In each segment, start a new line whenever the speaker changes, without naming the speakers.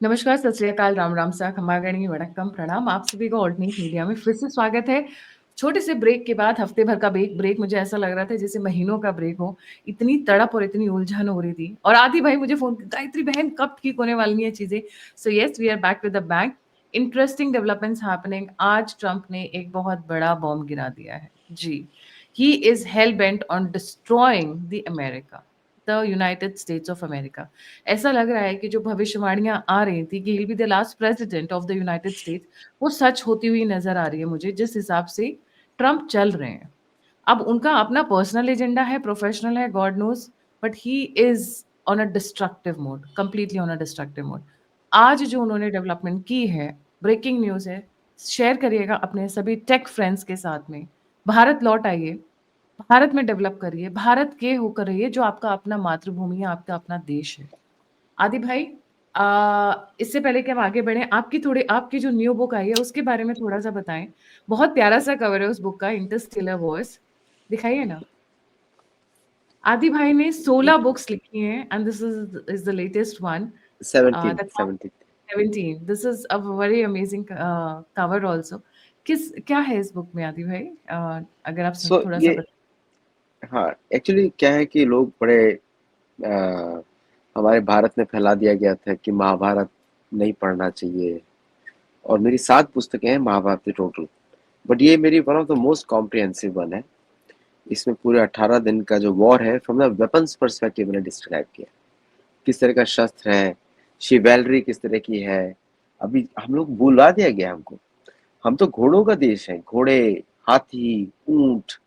नमस्कार, सत श्री अकाल, राम राम सा, खमागणी, वड़क्कम, प्रणाम। आप सभी को ऑल्ट न्यूज़ मीडिया में फिर से स्वागत है। छोटे से ब्रेक के बाद हफ्ते भर का ब्रेक मुझे ऐसा लग रहा था जैसे महीनों का ब्रेक हो। इतनी तड़प और इतनी उलझन हो रही थी और आदि भाई मुझे फ़ोन गायत्री बहन कब ठीक होने वाली हैं चीज़ें? So yes we are back with the bang. Interesting developments happening. आज ट्रंप ने एक बहुत बड़ा बॉम्ब गिरा दिया है। जी, he is hell bent on destroying the America, the United States of America. ऐसा लग रहा है कि जो भविष्यवाणियां आ रही थी कि he will be the last president of the United states, वो सच होती हुई नजर आ रही है मुझे, जिस हिसाब से ट्रम्प चल रहे हैं। अब उनका अपना पर्सनल एजेंडा है, प्रोफेशनल है, God knows, but he is on a destructive mode, completely on a destructive mode. आज जो उन्होंने डेवलपमेंट की है, ब्रेकिंग न्यूज है, शेयर करिएगा अपने सभी टेक फ्रेंड्स के साथ में। भारत लौट आइए, भारत में डेवलप करिए, भारत के होकर रहिए जो आपका अपना मातृभूमि है, आपका अपना देश है। आदि भाई, इससे पहले कि हम आगे बढ़ें, आपकी जो न्यू बुक आई है उसके बारे में थोड़ा सा बताएं। बहुत प्यारा सा कवर है उस बुक का, इंटरस्टेलर वॉर्स। दिखाइए ना। आदि भाई ने 16 बुक्स लिखी हैं and this is the latest one.
17
the
17
17। This is a very amazing cover also. किस क्या है इस बुक में आदि भाई? अगर आप
सो
थोड़ा सा
ये हाँ, एक्चुअली क्या है कि लोग बड़े हमारे भारत में फैला दिया गया था कि महाभारत नहीं पढ़ना चाहिए, और मेरी 7 पुस्तकें हैं महाभारत की टोटल। बट ये मेरी one of the most comprehensive one है। इसमें पूरे 18 दिन का जो वॉर है फ्रॉम द वेपन्स पर्सपेक्टिव मैंने डिस्क्राइब किया, किस तरह का शस्त्र है, शिवैलरी किस तरह की है। अभी हम लोग भुला दिया गया हमको। हम तो घोड़ों का देश है, घोड़े, हाथी, ऊंट।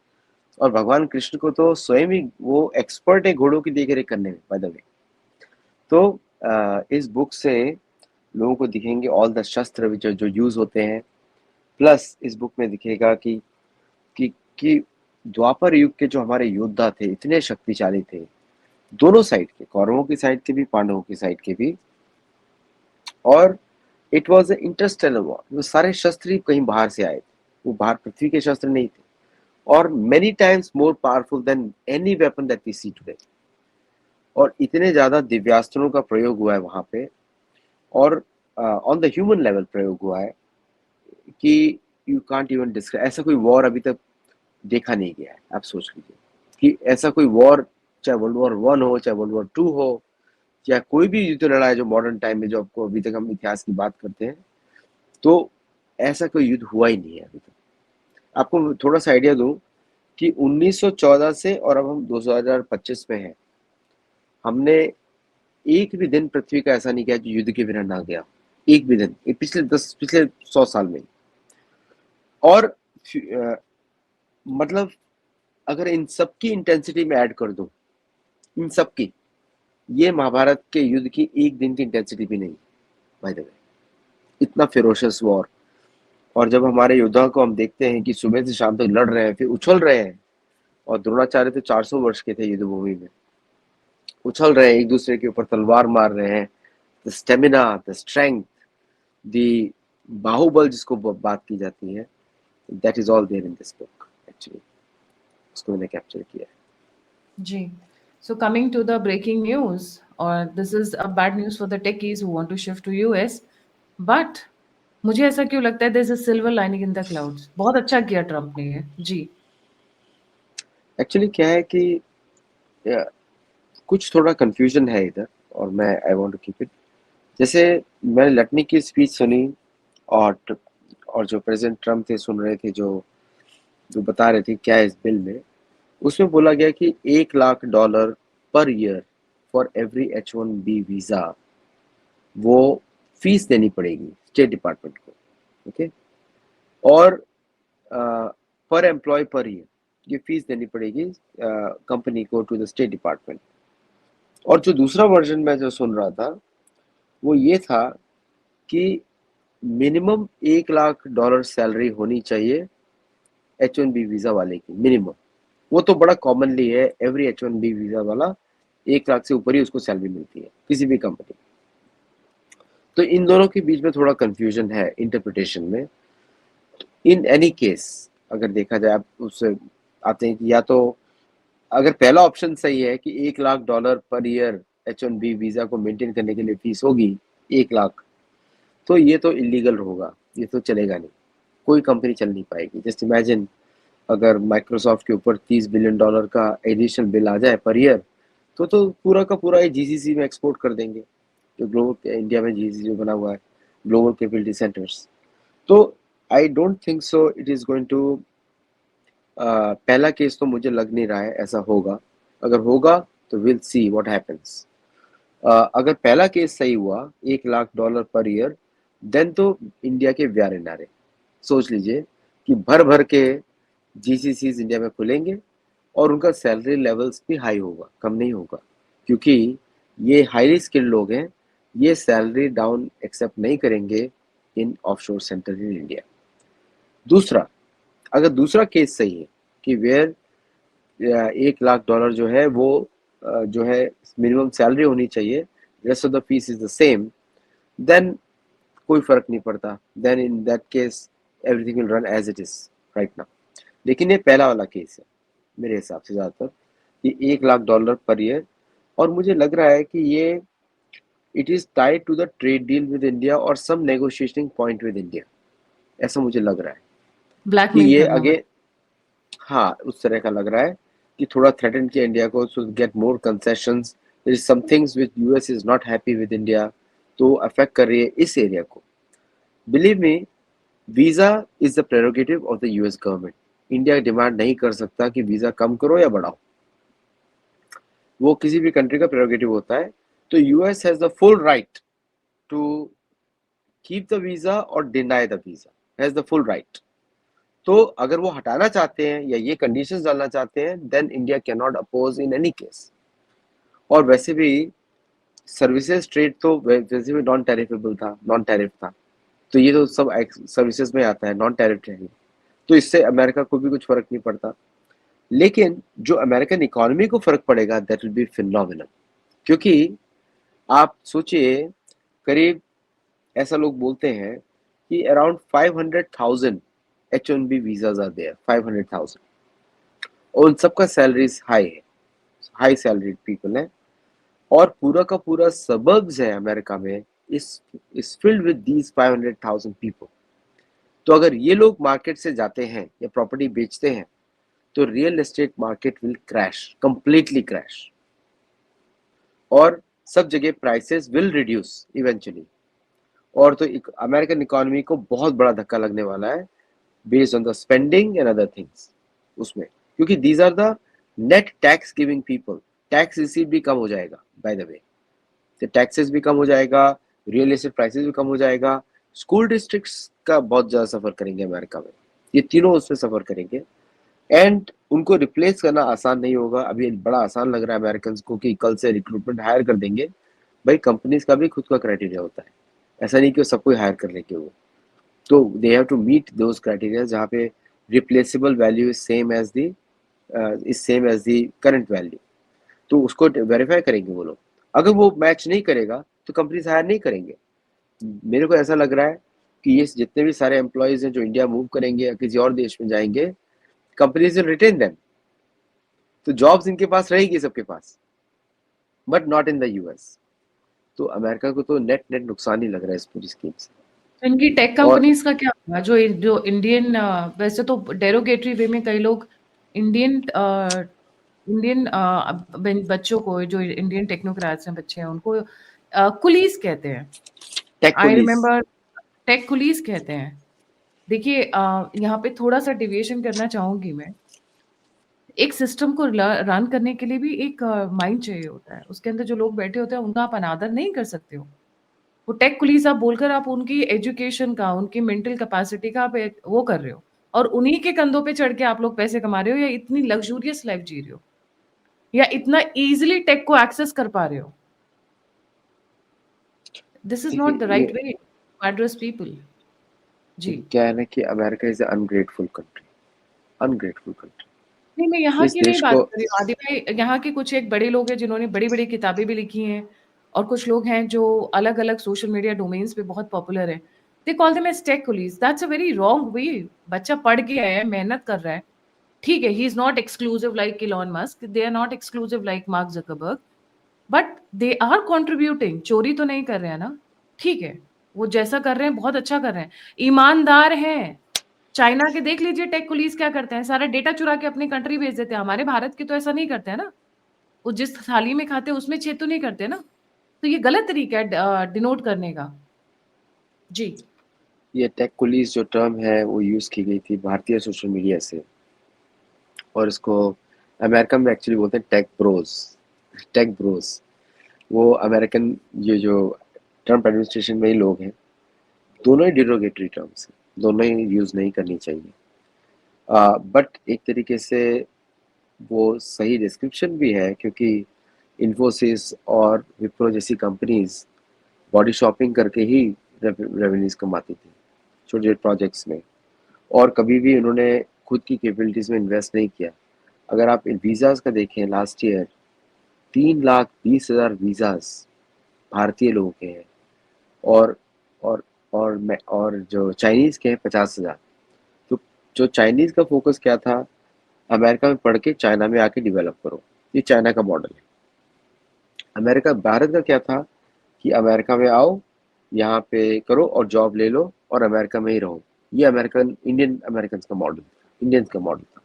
और भगवान कृष्ण को तो स्वयं ही वो एक्सपर्ट है घोड़ों की देखरेख करने में, बाय द वे। तो इस बुक से लोगों को दिखेंगे ऑल द शस्त्र जो जो यूज होते हैं। प्लस इस बुक में दिखेगा कि कि द्वापर युग के जो हमारे योद्धा थे इतने शक्तिशाली थे, दोनों साइड के, कौरवों की साइड के भी, पांडवों की साइड के भी। और इट वॉज इंटरस्टेलर वॉर। वो सारे शस्त्र ही कहीं बाहर से आए थे, वो बाहर पृथ्वी के शस्त्र नहीं थे। और many times more powerful than any weapon that we see today. और इतने ज्यादा दिव्यास्त्रों का प्रयोग हुआ है वहां पे, और ऑन द ह्यूमन लेवल प्रयोग हुआ है कि यू कांट इवन डिस्क्राइब। ऐसा कोई वॉर अभी तक देखा नहीं गया है। आप सोच लीजिए कि ऐसा कोई वॉर, चाहे वर्ल्ड वॉर 1 हो, चाहे वर्ल्ड वॉर 2 हो, या कोई भी युद्ध लड़ा है जो मॉडर्न टाइम में, जो आपको अभी तक हम इतिहास की बात करते हैं, तो ऐसा कोई युद्ध हुआ ही नहीं है अभी तक। आपको थोड़ा सा आइडिया दूं कि 1914 से और अब हम 2025 में हैं, हमने एक भी दिन पृथ्वी का ऐसा नहीं गया जो युद्ध के बिना ना गया। एक भी दिन, ये पिछले 100 साल में। और मतलब अगर इन सबकी इंटेंसिटी में ऐड कर दूं, इन सबकी, ये महाभारत के युद्ध की एक दिन की इंटेंसिटी भी नहीं, बाय द वे। इतना फेरोशियस वॉर। और जब हमारे योद्धाओं को हम देखते हैं कि सुबह से शाम तक लड़ रहे हैं, फिर उछल रहे हैं, और द्रोणाचार्य तो 400 वर्ष के थे युद्ध भूमि में, उछल रहे हैं, एक दूसरे के ऊपर तलवार मार रहे हैं। The stamina, the strength, the बाहुबल जिसको बात की जाती है, that is all there in this book actually. उसको मैंने कैप्चर किया है।
जी। So coming to the breaking news, or this is a bad news for the techies who want to shift to US, but मुझे ऐसा क्यों लगता है there's a silver lining in the clouds। बहुत अच्छा किया ट्रम्प ने ये। जी।
एक्चुअली क्या है कि अ, कुछ थोड़ा कंफ्यूजन है इधर, और मैं I want to keep it. जैसे मैंने लटनी की स्पीच सुनी, और और जो प्रेसिडेंट ट्रम्प थे सुन रहे थे, जो जो बता रहे थे क्या है इस बिल में। उसमें बोला गया कि $1 lakh per year for every H1B visa, वो फीस देनी पड़ेगी स्टेट डिपार्टमेंट को। ओके। और पर एम्प्लॉय पर ईयर ये फीस देनी पड़ेगी कंपनी को, टू द स्टेट डिपार्टमेंट। और जो दूसरा वर्जन मैं जो सुन रहा था, वो ये था कि मिनिमम $1 लाख सैलरी होनी चाहिए H1B वीजा वाले की, मिनिमम। वो तो बड़ा कॉमनली है, एवरी H1B वीजा वाला 1 लाख से ऊपर ही उसको सैलरी मिलती है किसी भी कंपनी। तो इन दोनों के बीच में थोड़ा कंफ्यूजन है इंटरप्रिटेशन में। इन एनी केस, अगर देखा जाए, आप उससे आते हैं कि या तो अगर पहला ऑप्शन सही है कि $1 lakh per year H1B visa को मेंटेन करने के लिए फीस होगी, 1 लाख, तो ये तो इलीगल होगा, ये तो चलेगा नहीं, कोई कंपनी चल नहीं पाएगी। जस्ट इमेजिन अगर माइक्रोसॉफ्ट के ऊपर $30 बिलियन का एडिशनल बिल आ जाए पर ईयर, तो पूरा का पूरा ये जीसीसी में एक्सपोर्ट कर देंगे, जो ग्लोबल इंडिया में जीसीसी जो बना हुआ है, ग्लोबल कैपेबिलिटी सेंटर्स। तो I don't think so it is going to, पहला केस तो मुझे लग नहीं रहा है ऐसा होगा। अगर होगा तो विल सी व्हाट हैपेंस। अगर पहला केस सही हुआ $1 लाख पर ईयर, देन तो इंडिया के व्यारे नारे। सोच लीजिए कि भर भर के जीसीसीज इंडिया में खुलेंगे और उनका सैलरी लेवल्स भी हाई होगा, कम नहीं होगा, क्योंकि ये हाईली स्किल्ड लोग हैं, ये सैलरी डाउन एक्सेप्ट नहीं करेंगे इन ऑफशोर सेंटर इन इंडिया। दूसरा, अगर दूसरा केस सही है कि वेयर $1 लाख जो है वो जो है मिनिमम सैलरी होनी चाहिए, rest of the fees is the same, then कोई फर्क नहीं पड़ता, then in that case everything will run as it is right now. लेकिन ये पहला वाला केस है मेरे हिसाब से ज़्यादातर, कि $1 लाख पर ईयर, और मुझे लग रहा है कि ये it is tied to the trade deal with India और some negotiating point with India, ऐसा मुझे लग रहा है कि
ब्लैकमेल
ये
करना
आगे, हाँ उस तरह का लग रहा है कि थोड़ा थ्रेटन किया इंडिया को to get more concessions. There is some things with US is not happy with India, तो अफेक्ट कर रही है इस एरिया को। Believe me, visa is the prerogative of the US government. India demand नहीं कर सकता कि वीजा कम करो या बढ़ाओ, वो किसी भी कंट्री का प्रेरोगेटिव होता है। तो US has the full right to keep the visa और deny the visa, has the full right. तो अगर वो हटाना चाहते हैं या ये कंडीशंस डालना चाहते हैं, then India can not oppose in any case. और वैसे भी सर्विसेज ट्रेड तो वैसे भी नॉन टैरिफेबल था, नॉन टैरिफ था, तो ये तो सब सर्विसेज में आता है, नॉन टैरिफ ट्रेड, तो इससे अमेरिका को भी कुछ फर्क नहीं पड़ता। लेकिन जो अमेरिकन इकोनॉमी को फर्क पड़ेगा दैट विल बी फिनोमिनल, क्योंकि आप सोचिए, करीब ऐसा लोग बोलते हैं कि around 500,000 H1B visas are there, 500,000, और उन सबका सैलरीज हाई है, हाई सैलरीड पीपल है, और पूरा का पूरा सबर्ब्स है अमेरिका में इस फिल्ड विद दीज 500,000 पीपल। तो अगर ये लोग मार्केट से जाते हैं या प्रॉपर्टी बेचते हैं, तो real estate market will crash, completely crash, और सब जगह प्राइसेस विल रिड्यूस इवेंचुअली। और तो अमेरिकन इकोनॉमी को बहुत बड़ा धक्का लगने वाला है based on the spending and other things उसमें, क्योंकि these are the net tax giving people. Tax receive भी कम हो जाएगा बाय द वे, तो टैक्सेस भी कम हो जाएगा, रियल एस्टेट प्राइसेस भी कम हो जाएगा, स्कूल डिस्ट्रिक्ट्स का बहुत ज़्यादा सफ़र करेंगे अमेरिका में, ये तीनों उसमें सफ़र करेंगे। एंड उनको रिप्लेस करना आसान नहीं होगा। अभी बड़ा आसान लग रहा है अमेरिकन को कि कल से रिक्रूटमेंट हायर कर देंगे, भाई कंपनीज का भी खुद का क्राइटेरिया होता है, ऐसा नहीं कि वो सबको हायर कर लेंगे वो, तो they have to meet those criteria जहाँ पे replaceable value is same as the current value, तो उसको वेरीफाई करेंगे वो लोग। अगर वो मैच नहीं करेगा तो कंपनीज हायर नहीं करेंगे। मेरे को ऐसा लग रहा है कि ये जितने भी सारे एम्प्लॉयज हैं जो इंडिया मूव करेंगे या किसी और देश में जाएंगे, कंपनीज विल रिटेन देम, तो जॉब्स इनके पास रहेगी सबके पास, but not in the US. तो अमेरिका को तो नेट नेट नुकसान ही लग रहा है इस पूरी स्कीम से।
इनकी टेक
और
कंपनीज का क्या होगा, जो जो इंडियन, वैसे तो डेरोगेटरी वे में कई लोग इंडियन इंडियन बच्चों को, जो इंडियन टेक्नोक्रेट्स हैं, बच्चे हैं, उनको कुलीस कहते हैं।
टेक
आई
पुलिस,
रिमेम्बर, टेक कुलीस कहते हैं। देखिए, यहाँ पे थोड़ा सा डिविएशन करना चाहूंगी मैं। एक सिस्टम को रन करने के लिए भी एक माइंड चाहिए होता है, उसके अंदर जो लोग बैठे होते हैं उनका आप अनादर नहीं कर सकते हो। वो टेक पुलिस आप बोलकर आप उनकी एजुकेशन का, उनकी मेंटल कैपेसिटी का आप वो कर रहे हो, और उन्हीं के कंधों पे चढ़ के आप लोग पैसे कमा रहे हो, या इतनी लग्जूरियस लाइफ जी रहे हो, या इतना इजीली टेक को एक्सेस कर पा रहे हो। दिस इज नॉट द
देखिए
राइट
ये
वे टू एड्रेस पीपल। जी।
क्या है ना कि America is ungrateful country, ungrateful country.
नहीं, मैं यहाँ
इस
की नहीं
देश
बात
को,
कर रही हूँ आदि भाई। यहाँ के कुछ एक बड़े लोग हैं जिन्होंने बड़ी-बड़ी किताबें भी लिखी हैं, और कुछ लोग हैं जो अलग-अलग सोशल मीडिया डोमेन्स पे बहुत पॉपुलर हैं। They call them as tech coolies. That's a very wrong way. बच्चा पढ़ के आया है, मेहनत कर रहा है। ठीक है, he is not exclusive like Elon Musk, they are not exclusive like Mark Zuckerberg, but they are contributing. चोरी तो नहीं कर रहे हैं ना? ठीक है, वो जैसा कर रहे हैं बहुत अच्छा कर रहे हैं, ईमानदार हैं। चाइना के देख लीजिए टेक पुलिस क्या करते हैं, सारा डेटा चुरा के अपनी कंट्री भेज देते हैं। हमारे भारत के तो ऐसा नहीं करते हैं ना, वो जिस थाली में खाते हैं उसमें छेद तो नहीं करते ना। तो ये गलत तरीका है डिनोट करने का। जी।
ये टेक पुलिस जो टर्म है वो यूज़ की गई थी भारतीय सोशल मीडिया से, और इसको अमेरिका में एक्चुअली बोलते हैं टेक ब्रोस। टेक ब्रोस वो अमेरिकन ये जो ट्रम्प एडमिनिस्ट्रेशन में ही लोग हैं, दोनों ही डिरोगेटरी टर्म्स हैं, दोनों ही यूज़ नहीं करनी चाहिए। बट एक तरीके से वो सही डिस्क्रिप्शन भी है, क्योंकि इन्फोसिस और विप्रो जैसी कंपनीज बॉडी शॉपिंग करके ही रेवेन्यूज कमाती थी छोटे छोटे प्रोजेक्ट्स में, और कभी भी उन्होंने खुद की कैपेबिलिटीज में इन्वेस्ट नहीं किया। अगर आप वीज़ाज का देखें, लास्ट ईयर 3,20,000 वीज़ाज भारतीय लोगों के हैं, और और और जो चाइनीज़ के हैं 50,000। तो जो चाइनीज़ का फोकस क्या था, अमेरिका में पढ़ के चाइना में आके डेवलप करो, ये चाइना का मॉडल है। अमेरिका भारत का क्या था कि अमेरिका में आओ, यहाँ पे करो और जॉब ले लो और अमेरिका में ही रहो। ये अमेरिकन इंडियन अमेरिकन का मॉडल था, इंडियंस का मॉडल था।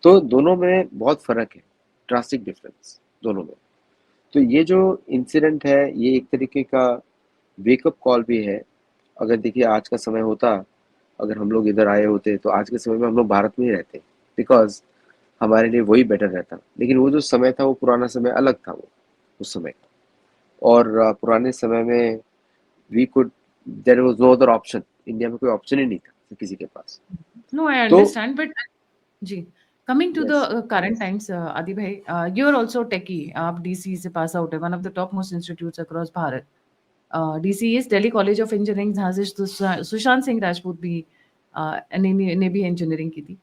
तो दोनों में बहुत फ़र्क है, ड्रास्टिक डिफरेंस दोनों में। तो ये जो इंसिडेंट है ये एक तरीके का वेकअप कॉल भी है। अगर देखिए आज का समय होता, अगर हम लोग इधर आए होते तो आज के समय में हम लोग भारत में ही रहते, बिकॉज हमारे लिए वही बेटर रहता। लेकिन वो जो समय था वो पुराना समय अलग था, वो उस समय का। और पुराने समय में we could there was no other option, India में कोई ऑप्शन ही नहीं था किसी के पास।
नो आई
तो
understand but ji, coming to
yes,
the current times Adi भाई, यू आर आल्सो टेकी, आप डीसी से पास आउट है, one of the top most institutes across Bharat. DC is Delhi College of Engineering, जहाँ से सुशांत सिंह राजपूत भी ने भी इंजीनियरिंग की थी।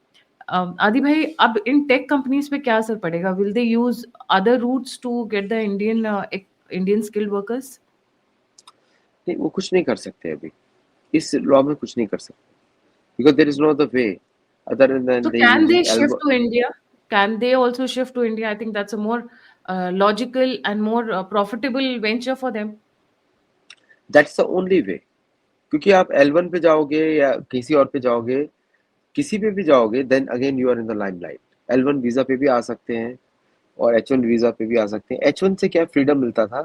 आदि भाई, अब इन टेक कंपनीज पे क्या असर पड़ेगा? Will they use other routes to get the Indian skilled workers?
नहीं वो कुछ नहीं कर सकते अभी, इस लॉ में कुछ नहीं कर सकते, because there is no other way other than
So
they
can they
using
shift to India? Can they also shift to India? I think that's a more logical and more profitable venture for them.
That's the only way. क्योंकि आप L1 पे जाओगे या किसी और पे जाओगे, किसी पे भी जाओगे, then again you are in the limelight. L1 visa पे भी आ सकते हैं और H1 वीजा पे भी आ सकते हैं। H1 से क्या फ्रीडम मिलता था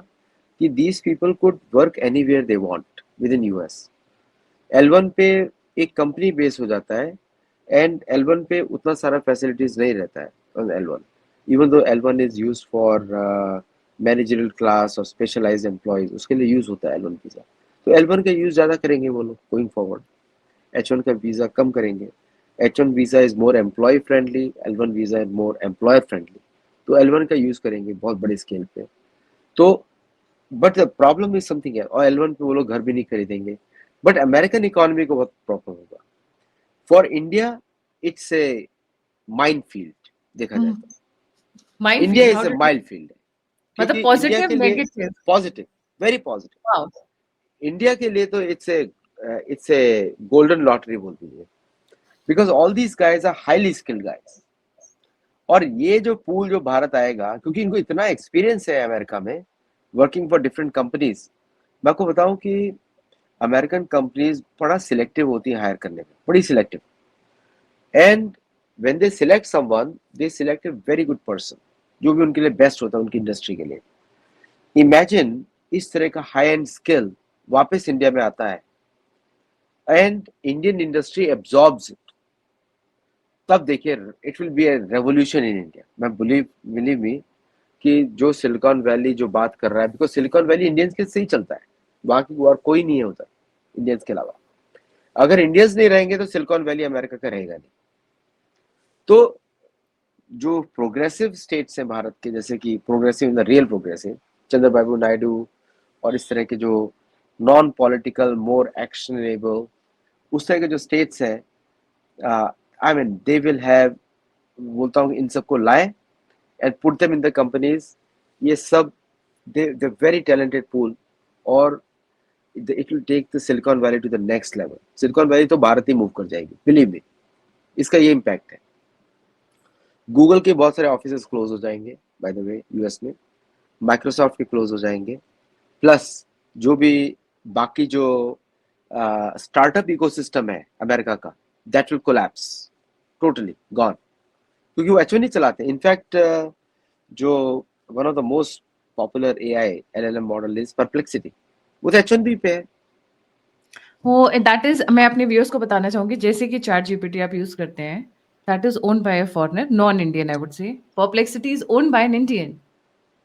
कि these people could work anywhere they want with in US. L1 पे एक कंपनी बेस हो जाता है, एंड L1 पे उतना सारा फैसिलिटीज नहीं रहता है on L1, even though L1 is use for managerial class और स्पेशलाइज्ड एम्प्लॉयज, उसके लिए यूज होता है L1 वीजा। तो L1 का यूज ज़्यादा करेंगे वो लोग गोइंग फॉरवर्ड, H1 का वीज़ा कम करेंगे। H1 visa is more employ friendly, L1 visa is more employer friendly. तो L1 का यूज़ करेंगे बहुत बड़े स्केल पे। तो but the problem is something है, और L1 पे वो लोग घर भी नहीं खरीदेंगे। बट अमेरिकन इकोनॉमी को बहुत प्रॉब्लम होगा। For India it's a mind field, देखा जाए तो India
Minefield,
is
how
a
did you?
Mind field है,
मतलब
क्योंकि इंडिया
positive,
के लिए
negative.
Positive, very positive.
Wow.
India के लिए तो इट्स ए गोल्डन लॉटरी बोल दीजिए, because all these guys are highly skilled guys. और ये जो पूल जो भारत आएगा, क्योंकि इनको इतना एक्सपीरियंस है अमेरिका में वर्किंग फॉर डिफरेंट कंपनीज। मैं आपको बताऊं कि अमेरिकन कंपनीज बड़ा सिलेक्टिव होती है हायर करने में, बड़ी selective. And when they select someone, they select a very good person, जो भी उनके लिए बेस्ट होता है उनकी इंडस्ट्री के लिए। इमेजिन इस तरह का हाई एंड स्किल वापस इंडिया में आता है एंड इंडियन इंडस्ट्री एब्जॉर्ब्स, तब देखिए it will be A revolution in India. मैं बिलीव मी कि जो सिलिकॉन वैली जो बात कर रहा है, बिकॉज सिलिकॉन वैली इंडियंस के से ही चलता है, बाकी और कोई नहीं है उधर इंडियंस के अलावा। अगर इंडियंस नहीं रहेंगे तो सिलिकॉन वैली अमेरिका का रहेगा नहीं। तो जो प्रोग्रेसिव स्टेट्स हैं भारत के, जैसे कि progressive in the real progressive, Chandrababu Naidu और इस तरह के जो नॉन पॉलिटिकल मोर एक्शनेबल उस तरह के जो स्टेट्स हैं, I mean they will have, बोलता हूँ इन सबको लाए and put them in the companies. ये सब दे वेरी टैलेंटेड पूल, और it will take the Silicon Valley to the next level. Silicon Valley तो भारत ही मूव कर जाएगी, बिलीव मी, इसका ये इम्पैक्ट है। गूगल के बहुत सारे ऑफिस क्लोज हो जाएंगे बाय द वे यूएस में, माइक्रोसॉफ्ट के क्लोज हो जाएंगे, प्लस जो भी बाकी जो स्टार्टअप इकोसिस्टम है अमेरिका का, that will collapse, totally gone, क्योंकि वो H1 नहीं चलाते। इनफैक्ट जो one of the most popular AI LLM model is perplexity, वो तो H1B पे है।
वो दैट इज, मैं अपने व्यूअर्स को बताना चाहूंगी, जैसे कि चैट जीपीटी आप यूज करते हैं, that is owned by a foreigner, non Indian, I would say. Perplexity is owned by an Indian.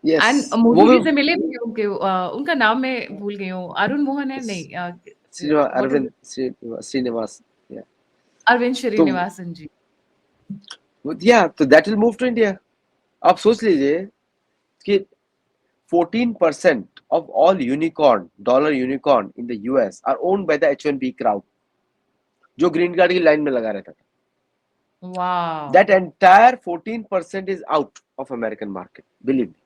Yes,
and
वो
मोदी
भी
जी से मिले भी होंगे, उनका नाम मैं भूल गई हूँ, अरुण मोहन है नहीं, व्हाट इज,
अरविंद श्रीनिवास, या
अरविंद
तो
श्रीनिवासन जी।
या तो that will move to India. आप सोच लीजिए कि 14% of all dollar unicorn in the US are owned by the H1B crowd, जो ग्रीन कार्ड की लाइन में लगा रहता था।
Wow,
That entire 14% is out of American market, believe me।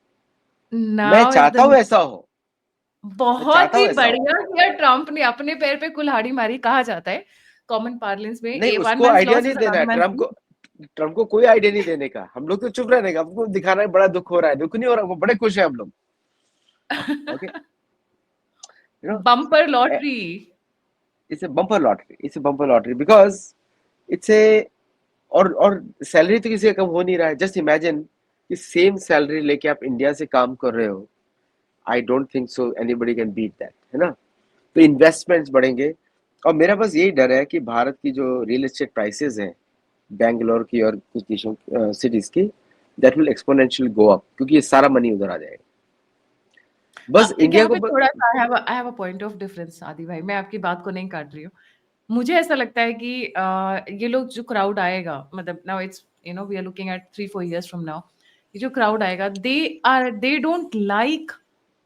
मैं
नाउ इज
चाहता
द,
हूं ऐसा हो, मैं
बहुत
चाहता
ही
हूं ऐसा हो।
बढ़िया किया ट्रम्प ने, अपने पैर पे कुल्हाड़ी मारी कहा जाता है कॉमन पार्लेंस में।
नहीं,
ए वन
उसको
मैन्स
आइडिया
लॉस
नहीं
इज
देना है
अनदर मैन्स
ट्रम्प
गेन।
को। ट्रम्प को कोई आइडिया नहीं देने का, हम लोग तो चुप रहने का। हमको दिखाना है बड़ा दुख हो रहा है, दुख नहीं हो रहा, वो बड़े खुश है हम लोग। Okay, you
bumper
no,
lottery.
It's a bumper lottery, it's a bumper lottery because it's a, और सैलरी तो किसी का कम हो नहीं रहा है। जस्ट इमेजिन कि सेम सैलरी लेके आप इंडिया से काम कर रहे हो, I don't think so anybody can beat that, है ना। तो इन्वेस्टमेंट्स बढ़ेंगे। और मेरा बस यही डर है कि भारत की जो रियल एस्टेट प्राइसेस हैं, बैंगलोर की और कुछ देशों सिटीज की, that will exponential go up, क्योंकि ये सारा मनी उधर आ जाएगा। बस इंडिया
यहाँ
को
पे थोड़ा-सा I have a point of difference आदि भाई, मैं आपकी बात को नहीं काट रही हूँ। मुझे ऐसा लगता है कि ये लोग जो क्राउड आएगा, मतलब now it's, we are looking at 3-4 years from now, ये जो क्राउड आएगा, they don't like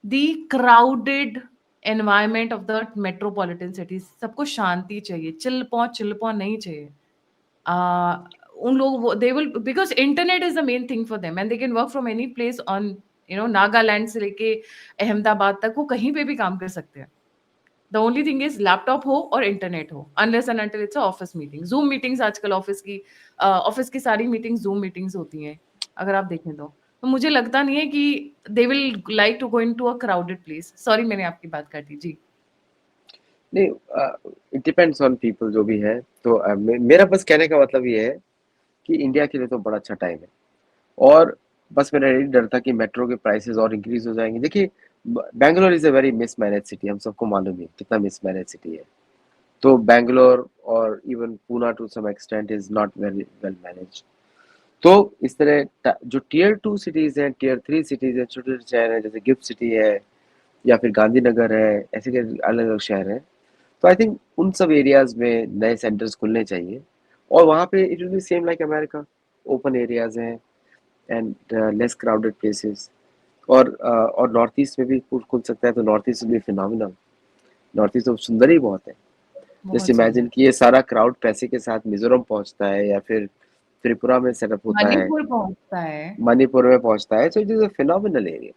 the crowded environment of the metropolitan cities. सबको शांति चाहिए, चिल पौ नहीं चाहिए। uh, उन लोग वो they will, because internet is the main thing for them and they can work from any place on, Nagaland से लेके अहमदाबाद तक वो कहीं पे भी काम कर सकते हैं। The only thing is laptop हो और इंटरनेट हो, unless and until it's office meeting, zoom meetings आजकल ऑफिस की सारी मीटिंग्स जूम मीटिंग्स होती हैं, अगर आप देखें तो मुझे लगता नहीं है कि they will like to go in to a crowded place. Sorry, मैंने आपकी बात काटी जी।
नहीं, इट डिपेंड्स ऑन पीपल जो भी है। तो मेरा बस कहने का मतलब ये है कि इंडिया के लिए तो बड़ा अच्छा टाइम है। और बस मेरा यही डर था कि मेट्रो के प्राइसेस और इंक्रीज हो जाएंगे। देखिए, Bangalore is a very mismanage city, हम सबको मालूम है कितना मिसमैनेज सिटी है। तो बैंगलोर और even Poona to some extent is not very well manage. तो इस तरह जो टियर 2 सिटीज हैं, टियर 3 सिटीज हैं, छोटे छोटे शहर हैं, जैसे गिफ्ट सिटी है या फिर गांधीनगर है, ऐसे के अलग अलग शहर हैं। तो आई थिंक उन सब एरियाज में नए सेंटर्स खुलने चाहिए, और वहाँ पे it will B same like America, open areas हैं एंड लेस क्राउडेड प्लेसेस। और नॉर्थ ईस्ट में भी खुल सकता है, तो नॉर्थ ईस्ट भी फिनोमिनल। नॉर्थ ईस्ट तो सुंदर ही बहुत है। जस्ट
बहुत
इमेजिन
सुंदर।
कि ये सारा क्राउड पैसे के साथ मिजोरम पहुंचता है या फिर त्रिपुरा में सेटअप होता है,
मणिपुर पहुंचता है।
मणिपुर में पहुंचता है। सो it is a phenomenal area.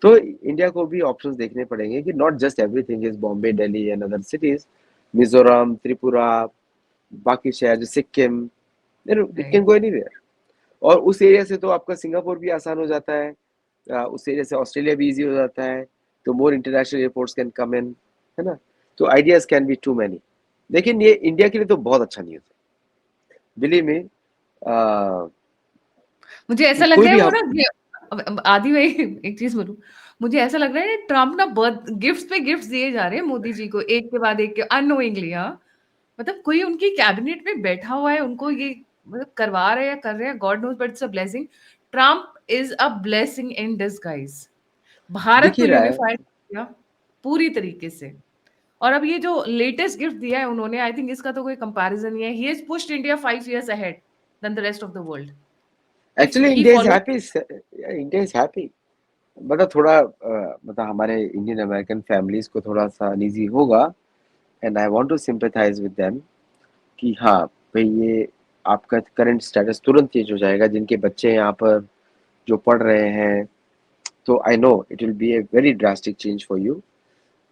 तो इंडिया को भी ऑप्शंस देखने पड़ेंगे कि not just everything is Bombay, Delhi and other cities. Mizoram, Tripura, बाकी शहर, Sikkim, it can
write.
Go anywhere. और उस एरिया से तो आपका सिंगापुर भी आसान हो जाता है, उस एरिया से ऑस्ट्रेलिया भी इजी हो जाता है। तो more international airports can come in, है ना। तो ideas can be too many, लेकिन ये इंडिया के लिए तो बहुत अच्छा न्यूज है, बिलीव मी।
मुझे
कि
ऐसा लग
कोई
रहा है
भी
वो
हम,
ना आदि भाई, एक चीज बोलूं, मुझे ऐसा लग रहा है ट्रम्प ना बर्थ गिफ्ट्स पे गिफ्ट्स दिए जा रहे हैं मोदी जी को, एक के बाद एक के, अननोइंगली। हाँ, मतलब कोई उनकी कैबिनेट में बैठा हुआ है, उनको ये मतलब करवा रहे हैं या कर रहे हैं, God knows, but it's a blessing. Trump is a blessing in disguise. Bharat
दिख
को
ही रहा है।
यूनिफाइड किया पूरी तरीके से। और अब ये जो लेटेस्ट गिफ्ट दिया है उन्होंने, आई थिंक इसका तो कोई कंपैरिजन नहीं है। He has pushed India 5 years ahead than the rest of the world. If
actually
he
India is
follows,
happy, India is happy. मतलब थोड़ा मतलब हमारे इंडियन अमेरिकन फैमिलीज को थोड़ा सा अनईजी होगा, and I want to sympathise with them कि हाँ भाई, ये आपका करंट स्टेटस तुरंत चेंज हो जाएगा। जिनके बच्चे यहाँ पर जो पढ़ रहे हैं, तो I know it will be a very drastic change for you.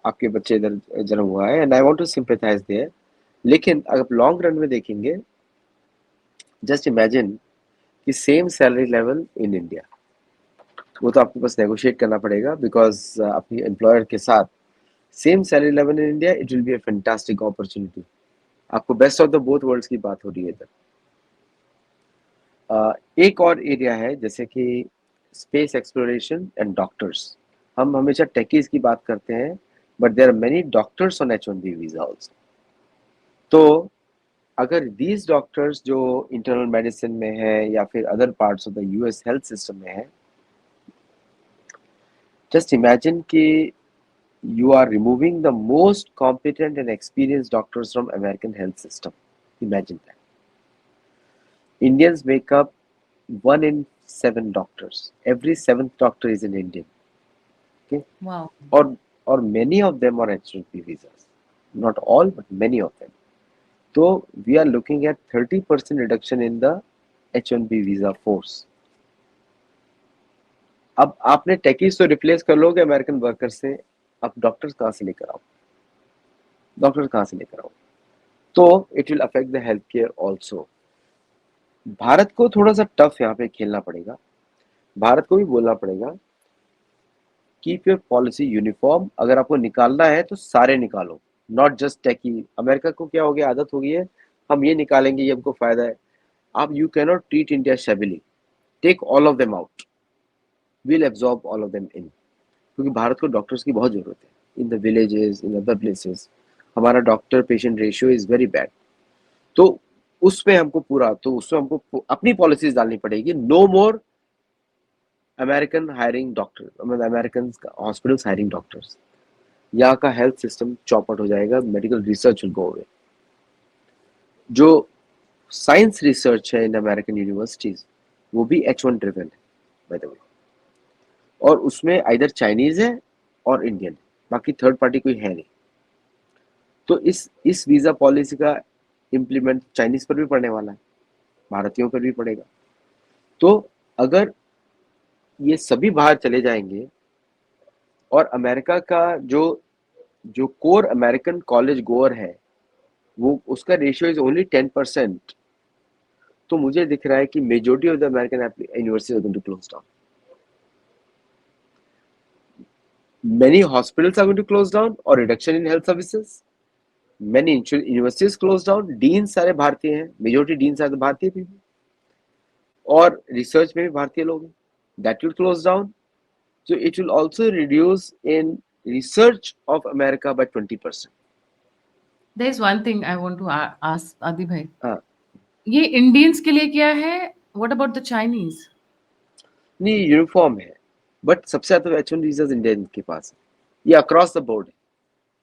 आपके बच्चे इधर जन्म हुआ है, and I want to sympathise there. लेकिन अगर लॉन्ग रन में देखेंगे, जस्ट इमेजिन कि same salary level in India, वो तो आपको बस नेगोशिएट करना पड़ेगा, बिकॉज अपनी एम्प्लॉयर के साथ same salary level in India, it will be a fantastic opportunity. आपको best of the both worlds की बात हो रही है इधर। एक और एरिया है जैसे कि स्पेस एक्सप्लोरेशन एंड डॉक्टर्स। हम हमेशा टेकीज की बात करते हैं, but there are many doctors on H1B visa also. तो अगर दीज डॉक्टर्स जो इंटरनल मेडिसिन में है या फिर other parts of the US health system में है, जस्ट इमेजिन कि you are removing the most competent and experienced doctors from American health system. Imagine that. Indians make up 1 in 7 doctors. Every seventh doctor is an Indian. Okay,
Wow.
or many of them are H1B visas. Not all, but many of them. So we are looking at 30% reduction in the H1B visa force. अब आपने techies तो replace कर लोगे American worker से, अब doctors कहाँ से लेकर आओ? डॉक्टर्स कहाँ से लेकर आओ? तो it will affect the health care also. Bharat को थोड़ा सा टफ यहाँ पे खेलना पड़ेगा। भारत को भी बोलना पड़ेगा कीप योर पॉलिसी यूनिफॉर्म। अगर आपको निकालना है तो सारे निकालो, नॉट जस्ट टेकी। अमेरिका को क्या हो गया, आदत हो गई है, हम ये निकालेंगे, ये हमको फायदा है। आप you cannot treat India shabbily. Take all of them out, will absorb all of them in. क्योंकि भारत को डॉक्टर्स की बहुत जरूरत है in the villages, in other places. हमारा doctor patient ratio is very bad. तो उसमें हमको पूरा, तो उसमें हमको अपनी पॉलिसीज डालनी पड़ेगी। नो मोर अमेरिकन हायरिंग डॉक्टर, मतलब अमेरिकन हॉस्पिटल्स हायरिंग डॉक्टर्स। यहाँ का हेल्थ सिस्टम चौपट हो जाएगा, medical research will go away. जो साइंस रिसर्च है इन अमेरिकन यूनिवर्सिटीज, वो भी H1 ड्रिवन है बाय द वे, और उसमें आइदर चाइनीज है और इंडियन है, बाकी थर्ड पार्टी कोई है नहीं। तो इस वीजा पॉलिसी का इम्प्लीमेंट चाइनीज पर भी पड़ने वाला है, भारतीयों पर भी पड़ेगा। तो अगर ये सभी बाहर चले जाएंगे और अमेरिका का जो जो कोर अमेरिकन कॉलेज गोअर है, वो उसका रेशियो इज ओनली 10%, तो मुझे दिख रहा है कि majority of the American universities are going to close down. Many hospitals are going to close down or reduction in health services. Many universities close down. Deans सारे भारतीय हैं, मेजोरिटी डीन्स सारे भारतीय भी हैं, और रिसर्च में भी भारतीय लोग हैं। That will close down. So it will also reduce in research of America by 20%.
There is one thing I want to ask आदि भाई,
हाँ,
ये इंडियंस के लिए क्या है? What about the Chinese?
नहीं यूनिफॉर्म है, बट सबसे ज्यादा H1 वीजाज इंडियन के पास है। ये अक्रॉस द बोर्ड है,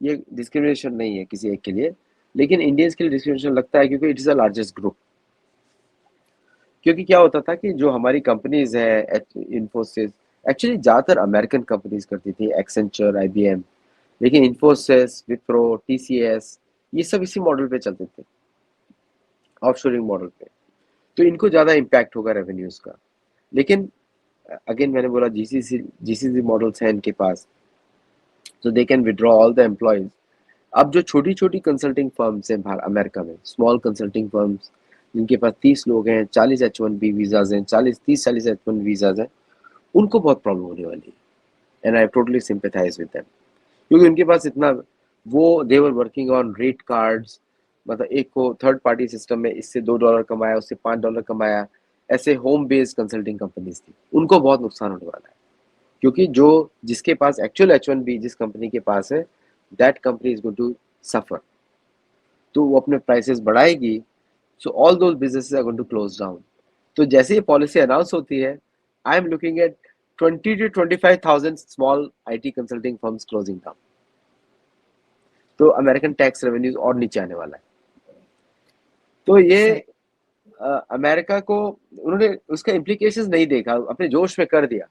ये डिस्क्रिमिनेशन नहीं है किसी एक के लिए, लेकिन इंडियंस के लिए डिस्क्रिमिनेशन लगता है क्योंकि it is the largest group. क्योंकि क्या होता था कि जो हमारी कंपनीज है इन्फोसिस, एक्चुअली ज्यादातर अमेरिकन कंपनीज करती थी, एक्सेंचर, IBM, लेकिन इन्फोसिस, विप्रो, TCS, ये सब इसी मॉडल पे चलते थे, ऑफशोरिंग मॉडल पे। तो इनको ज्यादा इम्पैक्ट होगा रेवेन्यूज का। लेकिन अगेन मैंने बोला जीसीसी मॉडल्स हैं इनके पास, तो they can withdraw all the employees. अब जो छोटी छोटी कंसल्टिंग फर्म्स हैं अमेरिका में, स्मॉल कंसल्टिंग फर्म्स जिनके पास 30 लोग हैं, 40 H1B वीजाज हैं, 30-40 H1 वीजाज हैं, उनको बहुत प्रॉब्लम होने वाली है। And I totally sympathise with them, क्योंकि उनके पास इतना, वो they were working on rate cards, मतलब एक को थर्ड पार्टी सिस्टम में इससे $2 कमाया, उससे $5 कमाया, ऐसे होम बेस्ड कंसल्टिंग कंपनीज थी, उनको बहुत नुकसान होने वाला है। क्योंकि जो जिसके पास एक्चुअल H1B जिस कंपनी के पास है, that company is going to suffer. तो वो अपने प्राइसेस बढ़ाएगी, so all those businesses are going to close down. तो जैसे ये पॉलिसी अनाउंस होती है, I am looking at 20 to 25,000 small IT consulting firms closing down. तो अमेरिकन टैक्स रेवेन्यूज और नीचे आने वाला है। तो ये अमेरिका को उन्होंने उसका इम्प्लीकेशंस नहीं देखा, अपने जोश में कर दिया।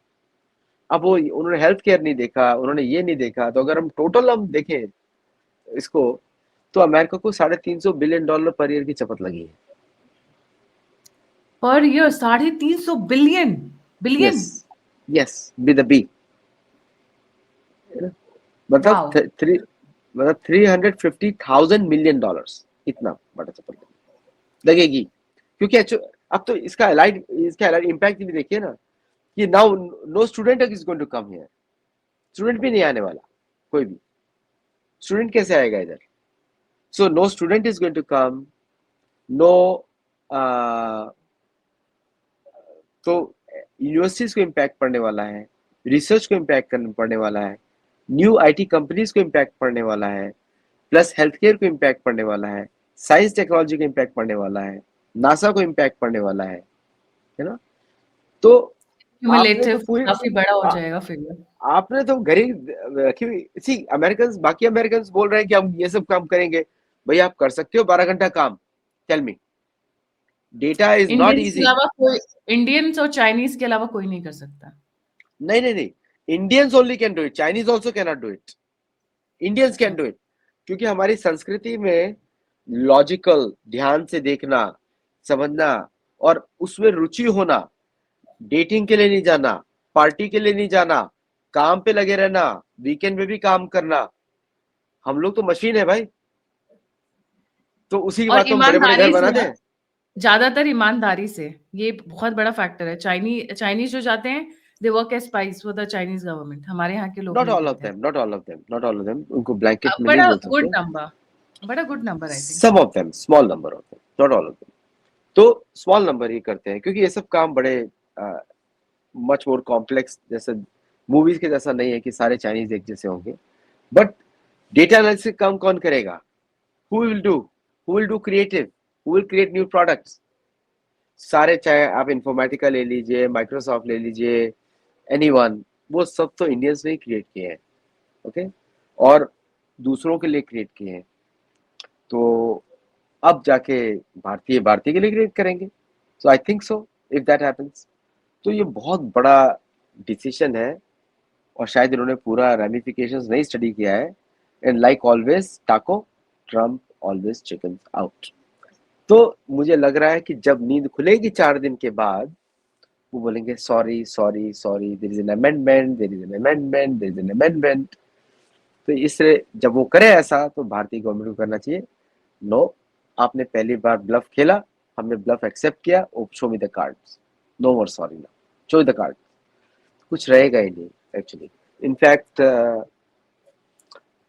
अब वो उन्होंने हेल्थ केयर नहीं देखा, उन्होंने ये नहीं देखा। तो अगर हम टोटल हम देखें इसको, तो अमेरिका को $350 बिलियन पर ईयर की चपत लगी है।
Per year 350 billion? Billion?
Yes, yes, with a B. मतलब
वाओ।
मतलब $350,000 मिलियन, इतना बड़ा चपत लगेगी। क्योंकि अब तो इसका अलाइड इम्पैक्ट भी देखिए ना, कि now no student is going to come here. Student भी नहीं आने वाला कोई भी। स्टूडेंट कैसे आएगा इधर? So no student is going to come, no, तो यूनिवर्सिटीज को इम्पैक्ट पड़ने वाला है, रिसर्च को इम्पैक्ट पड़ने वाला है, न्यू आईटी कंपनीज को इम्पैक्ट पड़ने वाला है, प्लस हेल्थ केयर को इम्पैक्ट पड़ने वाला है, साइंस टेक्नोलॉजी को इम्पैक्ट पड़ने वाला है, नासा को इम्पैक्ट पड़ने वाला है ना? तो आपने तो
क्यूमुलेटिव
पूरी,
काफी बड़ा हो
आ,
जाएगा फिगर।
आपने तो घर ही रखी हुई। सी अमेरिकन, बाकी अमेरिकन बोल रहे हैं कि हम ये सब काम करेंगे। भैया आप कर सकते हो 12 घंटा काम? Tell me, data is not
Indians के
इजी।
अलावा कोई, इंडियंस और चाइनीज के अलावा कोई नहीं कर सकता।
नहीं नहीं नहीं, Indians only can do it, Chinese also can not do it, Indians can
अच्छा।
Do it. क्योंकि हमारी संस्कृति में लॉजिकल, ध्यान से देखना, समझना और उसमें रुचि होना, डेटिंग के लिए नहीं जाना, पार्टी के लिए नहीं जाना, काम पे लगे रहना, वीकेंड में भी काम करना। हम लोग तो मशीन है भाई, तो उसी के
और
बाद तो हम बड़े बड़े घर
ईमानदारी से
बनाते
ना,
हैं।
ज्यादातर ईमानदारी से, ये बहुत बड़ा फैक्टर है। चाइनीज जो जाते हैं, they work as spies for the Chinese government, हमारे यहाँ के लोग
नॉट
नहीं
ऑल ऑफ
करते हैं।
Them, not all of them, not all of them, उनको ब्लैंकेट में नहीं
बड़ा
बोल
गुड
सकते।
नंबर, बड़ा good number I think.
Some of them, small number of them, not all of them. तो स्मॉल नंबर ही करते हैं, क्योंकि ये सब काम बड़े मच मोर कॉम्प्लेक्स, जैसे मूवीज के जैसा नहीं है कि सारे चाइनीज एक जैसे होंगे। बट डेटा एनालिसिस काम कौन करेगा? Who will do, who will do creative, who will create new products? सारे, चाहे आप इन्फॉर्मेटिका ले लीजिए, माइक्रोसॉफ्ट ले लीजिए, एनीवन, वो सब तो इंडियंस ने ही क्रिएट किए हैं। ओके, और दूसरों के लिए क्रिएट किए हैं। तो अब जाके भारतीय भारतीय के लिए क्रिएट करेंगे। So I think so, if that happens, तो ये बहुत बड़ा डिसीजन है, और शायद इन्होंने पूरा रेमिफिकेशंस नहीं स्टडी किया है। एंड लाइक ऑलवेज टाको, ट्रम्प ऑलवेज चिकन आउट। तो मुझे लग रहा है कि जब नींद खुलेगी 4 दिन के बाद, वो बोलेंगे sorry sorry sorry, there is an amendment, there is an amendment, there is an amendment. तो इससे जब वो करे ऐसा, तो भारतीय गवर्नमेंट को करना चाहिए, नो, आपने पहली बार ब्लफ खेला, हमने ब्लफ एक्सेप्ट किया, show me the cards, no more sorry, ना, शो द कार्ड। कुछ रहेगा ही नहीं एक्चुअली। इनफैक्ट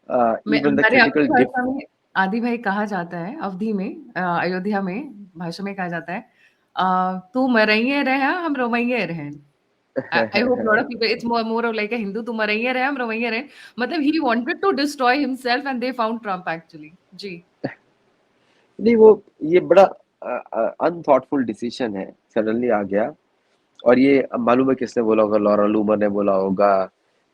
मैं,
इवन द
हमारे
क्रिटिकल
अपनी
डिप।
भाषा में आदि भाई कहा जाता है, अवधि में, अयोध्या में भाषा में कहा जाता है, तू मरइये रहे हम रोमइये रहे। I hope a lot of people, it's more of like a Hindu, तुम मरइये रहे हम रोमइये रहे, मतलब he wanted to destroy himself and they found Trump actually। जी।
नहीं, वो ये बड़ा अनथॉटफुल डिसीजन है, सडनली आ गया। और ये मालूम है किसने बोला होगा? लॉरा लूमर ने बोला होगा,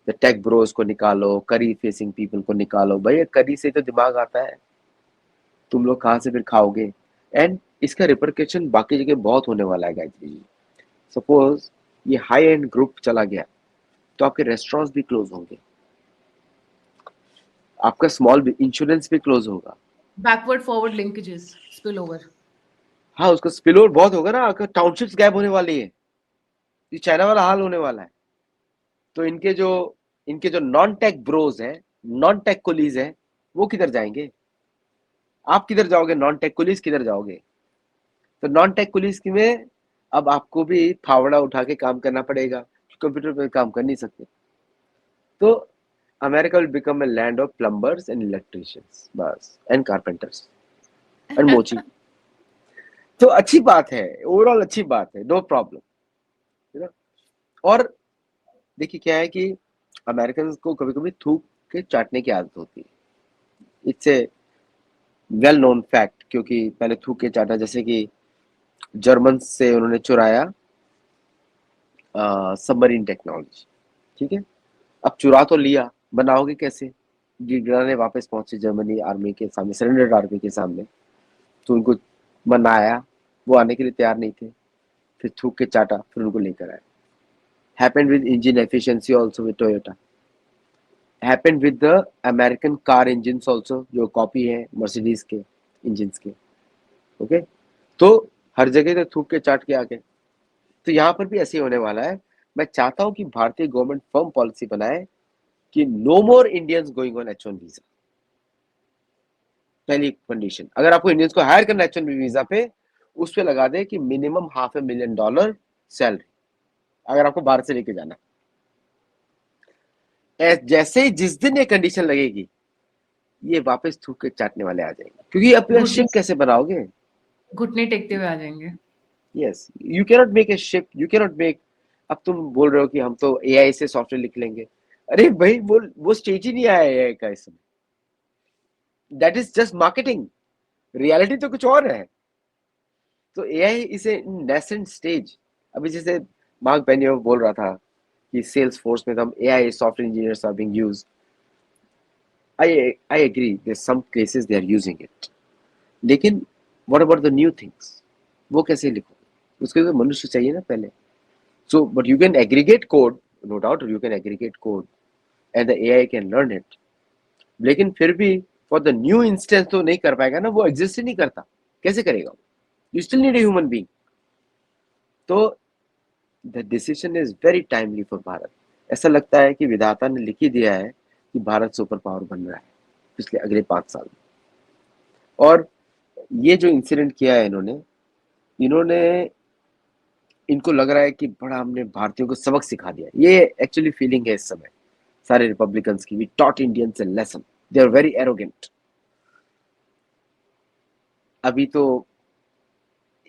द टेक ब्रोस को निकालो, करी फेसिंग पीपल को निकालो। भैया करी से तो दिमाग आता है, तुम लोग कहाँ से फिर खाओगे? एंड इसका रिपरकशन बाकी जगह बहुत होने वाला है गायत्री जी। सपोज ये हाई एंड ग्रुप चला गया, तो आपके रेस्टोरेंट्स भी क्लोज होंगे, आपका स्मॉल इंश्योरेंस भी क्लोज होगा।
Backward forward linkages, spill over.
हाँ, उसका स्पिल ओवर बहुत होगा ना, आपका टाउनशिप्स गायब होने वाली है, ये चाइना वाला हाल होने वाला है। तो इनके जो नॉन टेक ब्रोज हैं, नॉन टेक कोलीज हैं, वो किधर जाएंगे? आप किधर जाओगे? नॉन टेक कोलीज किधर जाओगे? तो नॉन टेक कोलीज में अब आपको भी फावड़ा उठा के काम करना पड़ेगा, कंप्यूटर पे काम कर नहीं सकते। तो America will become a land of plumbers and electricians, बस, एंड कारपेंटर्स एंड मोची। तो अच्छी बात है, ओवरऑल अच्छी बात है, नो प्रॉब्लम, है ना? और देखिए क्या है कि अमेरिकन को कभी कभी थूक के चाटने की आदत होती है। It's a well known fact, क्योंकि मैंने थूक के चाटा, जैसे कि जर्मन से उन्होंने चुराया सबमरीन टेक्नोलॉजी, ठीक है? अब चुरा तो लिया, बनाओगे कैसे? गिराने वापस पहुंचे जर्मनी आर्मी के सामने, सरेंडर्ड आर्मी के सामने, तो उनको मनाया, वो आने के लिए तैयार नहीं थे, फिर थूक के चाटा, फिर उनको लेकर आए। Happened with engine efficiency also with Toyota, happened with the American car engines also, जो कॉपी है मर्सिडीज के इंजन्स के। ओके, तो हर जगह तो थूक के चाट के आ गए। तो यहाँ पर भी ऐसे ही होने वाला है। मैं चाहता हूँ कि भारतीय गवर्नमेंट फर्म पॉलिसी बनाए कि no more Indians going on H1 visa. पहली कंडीशन, अगर आपको इंडियंस को हायर करना H1 वीजा पे, उस पे लगा दे कि मिनिमम $500,000 सैलरी, अगर आपको बाहर से लेके जाना। जैसे ही जिस दिन ये कंडीशन लगेगी, ये वापस थूक के चाटने वाले आ जाएंगे, क्योंकि अपना
घुटने
शिप कैसे बनाओगे?
घुटने टेकते हुए आ जाएंगे।
Yes, you cannot make a ship, you cannot make. अब तुम बोल रहे हो कि हम तो एआई से सॉफ्टवेयर लिख लेंगे। अरे भाई, वो स्टेज ही नहीं आया एआई का इस समय। That is just marketing, reality तो कुछ और है। तो AI is a nascent stage. अभी जैसे मार्क बेनियो बोल रहा था कि सेल्स फोर्स में तो हम AI software engineers are being used. I agree, there some cases they are using it, लेकिन what about the new things? वो कैसे लिखोगे? उसके लिए तो मनुष्य चाहिए ना पहले। So but you can aggregate code, no doubt you can aggregate code and the AI can learn it, लेकिन फिर भी फॉर द न्यू इंस्टेंस तो नहीं कर पाएगा ना, वो एग्जिस्ट ही नहीं करता, कैसे करेगा? You still need a human being. तो the decision is very timely for Bharat. ऐसा लगता है कि विधाता ने लिख ही दिया है कि भारत सुपर पावर बन रहा है पिछले अगले 5 साल में। और ये जो इंसिडेंट किया है इन्होंने इन्होंने इनको लग रहा है कि बड़ा हमने भारतीयों को सबक सिखा दिया। ये एक्चुअली फीलिंग है इस समय सारे रिपब्लिकन्स की। We taught Indians a lesson, they are very arrogant. अभी तो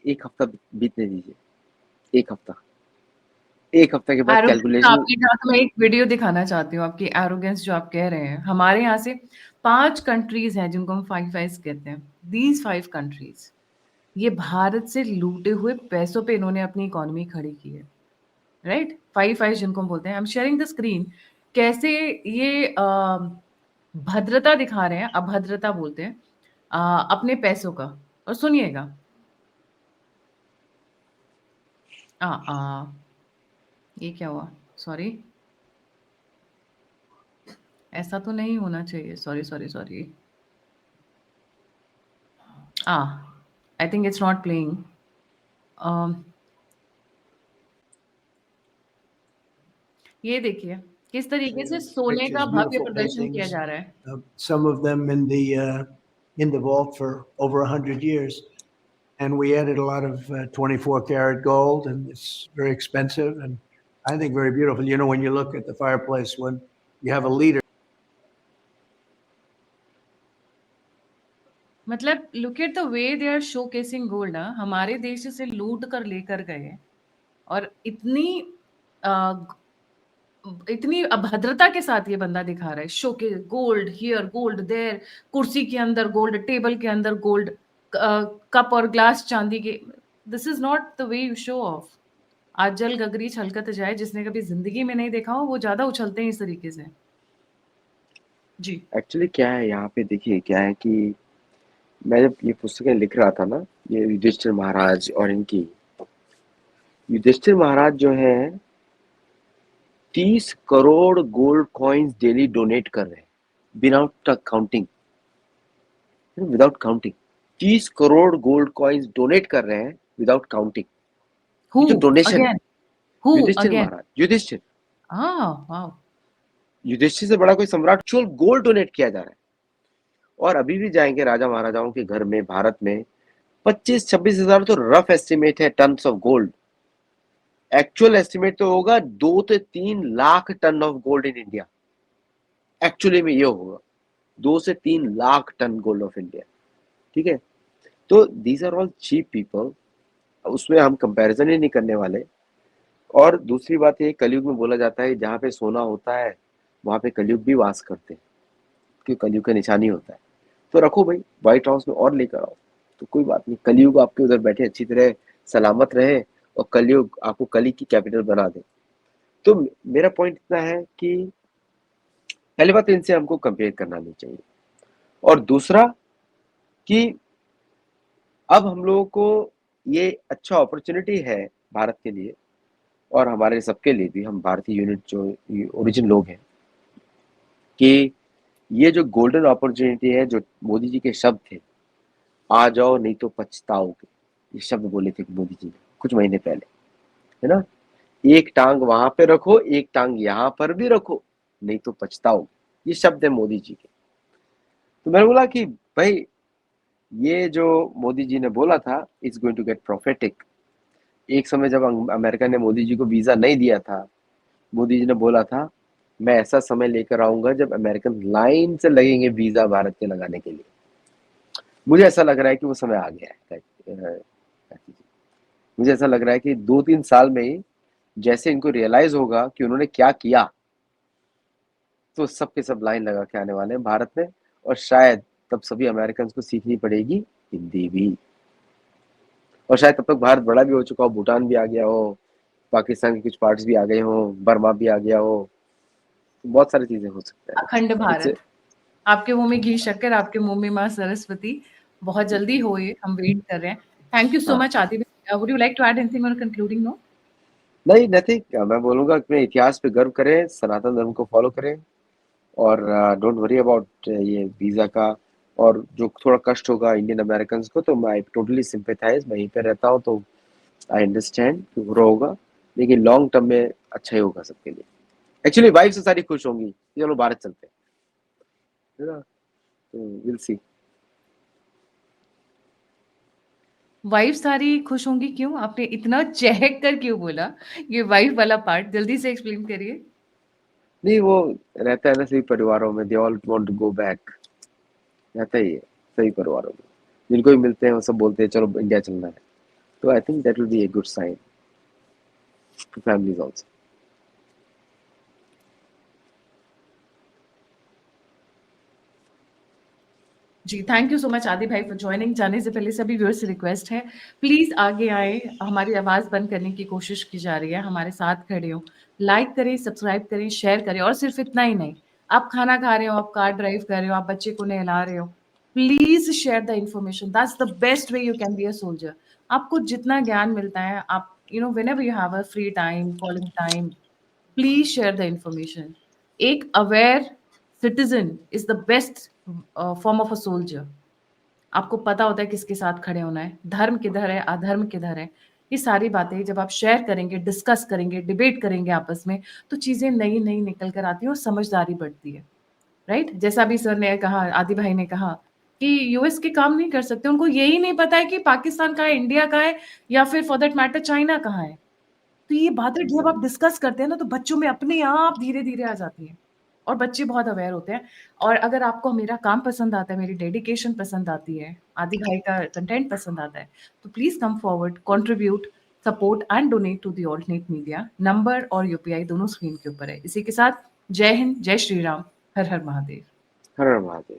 एक हफ्ता बीतने दीजिए, एक हफ्ता, एक हफ्ता के बाद
एरोगेंस
कैलकुलेशन।
आपके यहाँ तो मैं एक वीडियो दिखाना चाहती हूँ। आपकी एरोगेंस जो आप कह रहे हैं, हमारे यहाँ से 5 कंट्रीज़ हैं जिनको हम फाइव आइज़ कहते हैं। दीज़ 5 कंट्रीज़, ये भारत से लूटे हुए पैसों पे इन्होंने अपनी इकोनॉमी खड़ी की है, राइट? फाइव आइज़ जिनको हम बोलते हैं। I am sharing the screen. कैसे ये भद्रता दिखा रहे हैं, अभद्रता बोलते हैं अपने पैसों का। और सुनिएगा। अ अ, ये क्या हुआ? सॉरी। ऐसा तो नहीं होना चाहिए। Sorry, sorry, sorry. I think it's not playing. Um, ये देखिए किस तरीके से सोने का
Pictures,
भव्य
beautiful
प्रदर्शन किया
paintings,
जा रहा है।
some of them in the vault for over 100 years. And we added a lot of 24 karat gold, and it's very expensive and I think very beautiful. You know, when you look at the fireplace, when you have a leader.
मतलब look at the way they are showcasing gold. हमारे देश से लूट कर लेकर गए और अ, इतनी अभद्रता के साथ ये बंदा दिखा रहा है। शोके गोल्ड हियर, गोल्ड देयर, कुर्सी के अंदर गोल्ड, टेबल के अंदर गोल्ड, कप और ग्लास चांदी के। This is not the way you show off. आज जल गगरी छलकत जाए, जिसने कभी जिंदगी में नहीं देखा हो वो ज्यादा उछलते हैं इस तरीके से। जी।
एक्चुअली क्या है यहाँ पे, देखिए क्या है कि मैं जब ये पुस्तकें लिख रहा था ना, ये युधिष्ठिर महाराज और इनकी, युधिष्ठिर महाराज जो है 30 crore gold coins daily donate कर रहे हैं without counting, without counting. 30 crore gold coins donate कर रहे हैं विदाउट काउंटिंग।
हु
ये जो डोनेशन है,
again? Who
Yudhishthir
again?
Maharaj, Yudhishthir,
wow.
Yudhishthir से बड़ा कोई सम्राट, एक्चुअल गोल्ड डोनेट किया जा रहा है। और अभी भी जाएंगे राजा महाराजाओं के घर में भारत में, 25-26 हजार तो रफ एस्टिमेट है tons of gold. Actual estimate तो होगा 2 से 3 lakh ton of gold in India. Actually में ये होगा 2 से 3 lakh ton gold of India. ठीक है, तो these are all cheap people, उसमें हम कंपैरिजन ही नहीं करने वाले। और दूसरी बात ये, कलयुग में बोला जाता है जहाँ पे सोना होता है वहां पे कलयुग भी वास करते हैं, क्योंकि कलयुग का निशानी होता है। तो रखो भाई व्हाइट हाउस में और लेकर आओ, तो कोई बात नहीं, कलयुग आपके उधर बैठे अच्छी तरह सलामत रहे और कलयुग आपको कली की कैपिटल बना दे। तो मेरा पॉइंट इतना है कि पहली बात तो इनसे हमको कंपेयर करना नहीं चाहिए, और दूसरा कि अब हम लोगों को ये अच्छा अपॉर्चुनिटी है भारत के लिए और हमारे सबके लिए भी, हम भारतीय यूनिट जो ओरिजिन लोग हैं, कि ये जो गोल्डन अपॉर्चुनिटी है, जो मोदी जी के शब्द थे, आ जाओ नहीं तो पछताओगे, ये शब्द बोले थे मोदी जी ने कुछ महीने पहले, है ना? एक टांग वहां पे रखो, एक टांग यहाँ पर भी रखो, नहीं तो पछताओगे, ये शब्द है मोदी जी के। तो मैंने बोला कि भाई ये जो मोदी जी ने बोला था, it's going to get prophetic. एक समय जब अमेरिका ने मोदी जी को वीजा नहीं दिया था, मोदी जी ने बोला था मैं ऐसा समय लेकर आऊंगा जब अमेरिकन लाइन से लगेंगे वीजा भारत के लगाने के लिए। मुझे ऐसा लग रहा है कि वो समय आ गया है। मुझे ऐसा लग रहा है कि 2-3 साल में ही जैसे इनको रियलाइज होगा कि उन्होंने क्या किया, तो सब के सब लाइन लगा के आने वाले हैं भारत में। और शायद तब सभी अमेरिकन को सीखनी पड़ेगी हिंदी भी। और शायद तब तक भारत बड़ा भी हो चुका हो, भूटान भी आ गया हो, पाकिस्तान के कुछ पार्ट्स भी आ गए हो, बर्मा भी आ गया हो, तो बहुत सारी चीजें हो सकता है।
अखंड
It's a-
भारत। आपके मुंह में घी शक्कर, आपके मुंह में माँ सरस्वती। बहुत जल्दी हो ये, हम वेट कर रहे हैं। थैंक यू सो
हाँ,
मच आदि भाई। Would you like to add anything on concluding note?
नहीं नथिंग, मैं बोलूंगा अपने इतिहास पे गर्व करें, सनातन धर्म को फॉलो करें, और डोंट वरी अबाउट ये वीजा का। और जो थोड़ा कष्ट होगा इंडियन अमेरिकन को, तो मैं टोटली सिंपैथाइज, मैं यहीं पे रहता हूँ तो आई अंडरस्टैंड कि बुरा होगा, लेकिन लॉन्ग टर्म में अच्छा ही होगा सबके लिए। एक्चुअली वाइफ से सारी खुश होंगी कि चलो भारत चलते हैं, है ना? तो विल सी।
वाइफ सारी खुश होंगी क्यों? आपने इतना चहक कर क्यों बोला? ये वाइफ वाला पार्ट जल्दी से एक्सप्लेन करिए।
नहीं, वो रहता है ना सभी परिवारों में, they all want to go back, रहता ही है सभी परिवारों में। जिनको भी मिलते हैं वो सब बोलते हैं चलो इंडिया चलना है। तो I think that will be a good sign to families also.
जी, thank you so much Adi भाई फॉर जॉइनिंग। जाने से पहले सभी व्यूअर्स से रिक्वेस्ट है, प्लीज़ आगे आएँ, हमारी आवाज़ बंद करने की कोशिश की जा रही है, हमारे साथ खड़े हों। लाइक करें, सब्सक्राइब करें, शेयर करें और सिर्फ़ इतना ही नहीं, आप खाना खा रहे हो, आप कार ड्राइव कर रहे हो, आप बच्चे को नहला रहे हो, please share the information, that's the best way you can be a soldier. आपको जितना ज्ञान मिलता है, आप whenever you have a free time, calling time, please share the information. एक aware citizen is the best form of a soldier. आपको पता होता है किसके साथ खड़े होना है, धर्म किधर है, अधर्म किधर है। ये सारी बातें जब आप शेयर करेंगे, डिस्कस करेंगे, डिबेट करेंगे आपस में, तो चीजें नई नई निकल कर आती हैं और समझदारी बढ़ती है। राइट? जैसा अभी सर ने कहा, आदि भाई ने कहा कि यूएस के काम नहीं कर सकते, उनको यही नहीं पता है कि पाकिस्तान कहाँ है, इंडिया कहाँ है, या फिर फॉर दैट मैटर चाइना कहाँ है। तो ये बातें जब आप डिस्कस करते हैं ना, तो बच्चों में अपने आप धीरे-धीरे आ जाती हैं और बच्चे बहुत अवेयर होते हैं। और अगर आपको मेरा काम पसंद आता है, मेरी डेडिकेशन पसंद आती है, आदि भाई का कंटेंट पसंद आता है, तो please come forward, contribute, support and donate to the alternate media. Number और यूपीआई दोनों स्क्रीन के ऊपर है। इसी के साथ जय हिंद, जय श्री राम, हर हर महादेव।
हर हर महादेव।